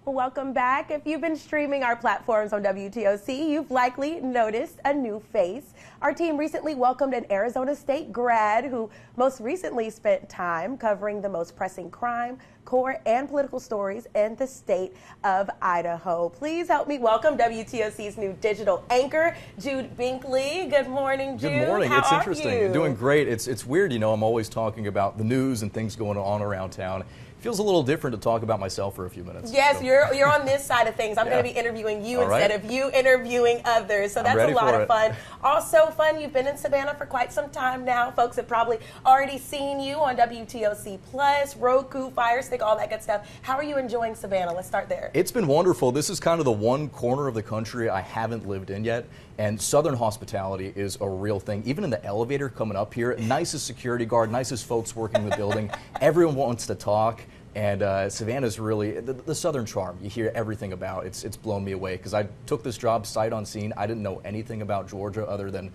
Welcome back. If you've been streaming our platforms on WTOC, you've likely noticed a new face. Our team recently welcomed an Arizona State grad who most recently spent time covering the most pressing crime, core, and political stories in the state of Idaho. Please help me welcome WTOC's new digital anchor, Jude Binkley. Good morning, Jude. Good morning. How It's are interesting. you? Doing great. It's weird, you know, I'm always talking about the news and things going on around town. Feels a little different to talk about myself for a few minutes. Yes, so. you're on this side of things. I'm going to be interviewing you instead of you interviewing others. So that's a lot of fun. Also fun, you've been in Savannah for quite some time now. Folks have probably already seen you on WTOC Plus, Roku, Fire Stick, all that good stuff. How are you enjoying Savannah? Let's start there. It's been wonderful. This is kind of the one corner of the country I haven't lived in yet. And Southern hospitality is a real thing. Even in the elevator coming up here, nicest security guard, nicest folks working in the building. Everyone wants to talk. And Savannah's really, the Southern charm, you hear everything about. It's blown me away because I took this job sight unseen. I didn't know anything about Georgia other than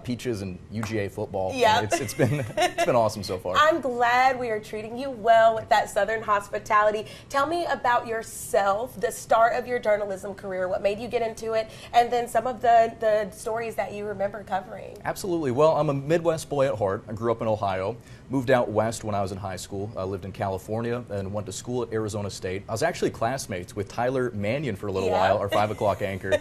peaches and UGA football. Yeah. It's been awesome so far. I'm glad we are treating you well with that Southern hospitality. Tell me about yourself, the start of your journalism career, what made you get into it, and then some of the stories that you remember covering. Absolutely. Well, I'm a Midwest boy at heart. I grew up in Ohio, moved out west when I was in high school. I lived in California and went to school at Arizona State. I was actually classmates with Tyler Mannion for a little while, our 5 o'clock anchor.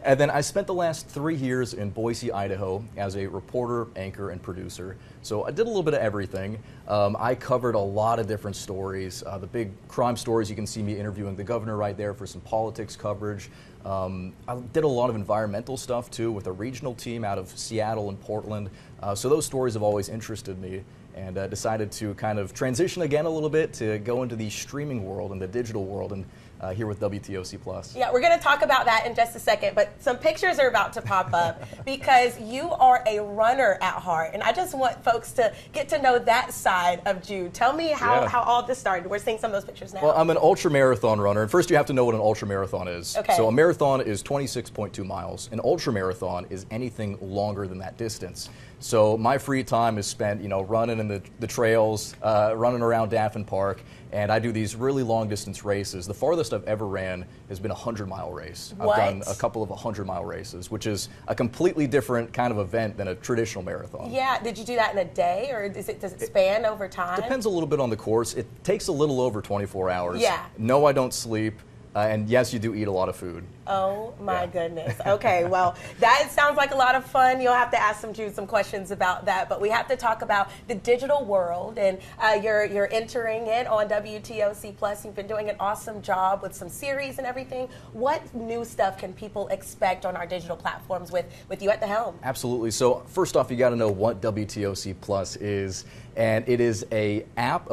And then I spent the last 3 years in Boise, Idaho as a reporter, anchor, and producer. So I did a little bit of everything. I covered a lot of different stories. The big crime stories, you can see me interviewing the governor right there for some politics coverage. I did a lot of environmental stuff too with a regional team out of Seattle and Portland. So those stories have always interested me, and decided to kind of transition again a little bit to go into the streaming world and the digital world, and here with WTOC Plus. Yeah, we're going to talk about that in just a second, but some pictures are about to pop up because you are a runner at heart, and I just want folks to get to know that side of Jude. Tell me how all this started. We're seeing some of those pictures now. Well, I'm an ultra marathon runner, and first you have to know what an ultra marathon is. Okay. So a marathon is 26.2 miles. An ultra marathon is anything longer than that distance. So my free time is spent, you know, running in the trails, running around Daffin Park, and I do these really long distance races. The farthest I've ever ran has been a 100-mile race. What? I've done a couple of 100-mile races, which is a completely different kind of event than a traditional marathon. Yeah, did you do that in a day, or does it span over time? Depends a little bit on the course. It takes a little over 24 hours. Yeah. No, I don't sleep. And yes, you do eat a lot of food. Oh my goodness. Okay, well, that sounds like a lot of fun. You'll have to ask Jude some questions about that. But we have to talk about the digital world, and you're entering it on WTOC Plus. You've been doing an awesome job with some series and everything. What new stuff can people expect on our digital platforms with you at the helm? Absolutely. So first off, you got to know what WTOC Plus is. And it is a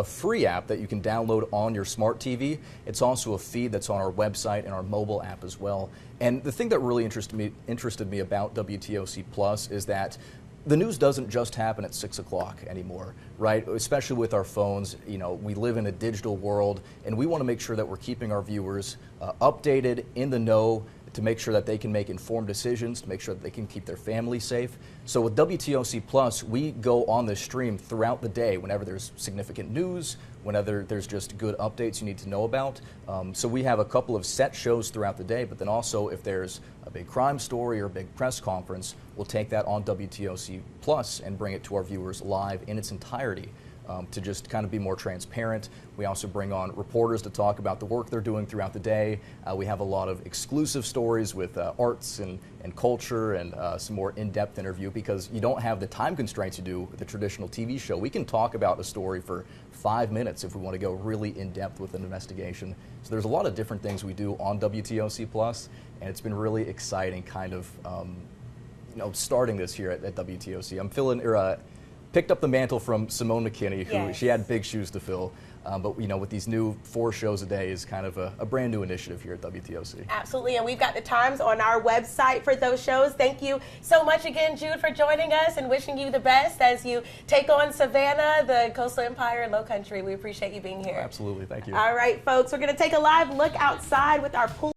free app that you can download on your smart TV. It's also a feed that's on our website and our mobile app as well. And the thing that really interested me about WTOC Plus is that the news doesn't just happen at 6 o'clock anymore, right? Especially with our phones. You know, we live in a digital world, and we want to make sure that we're keeping our viewers updated, in the know, to make sure that they can make informed decisions, to make sure that they can keep their family safe. So with WTOC Plus, we go on this stream throughout the day whenever there's significant news, whenever there's just good updates you need to know about. So we have a couple of set shows throughout the day, but then also if there's a big crime story or a big press conference, we'll take that on WTOC Plus and bring it to our viewers live in its entirety. To just kind of be more transparent. We also bring on reporters to talk about the work they're doing throughout the day. We have a lot of exclusive stories with arts and culture, and some more in-depth interview, because you don't have the time constraints you do with a traditional TV show. We can talk about a story for 5 minutes if we want to go really in-depth with an investigation. So there's a lot of different things we do on WTOC Plus, and it's been really exciting kind of starting this here at WTOC. I'm picked up the mantle from Simone McKinney, who she had big shoes to fill. But you know, with these new 4 shows a day is kind of a brand new initiative here at WTOC. Absolutely, and we've got the times on our website for those shows. Thank you so much again, Jude, for joining us, and wishing you the best as you take on Savannah, the Coastal Empire, and Low Country. We appreciate you being here. Absolutely, thank you. All right, folks, we're going to take a live look outside with our pool.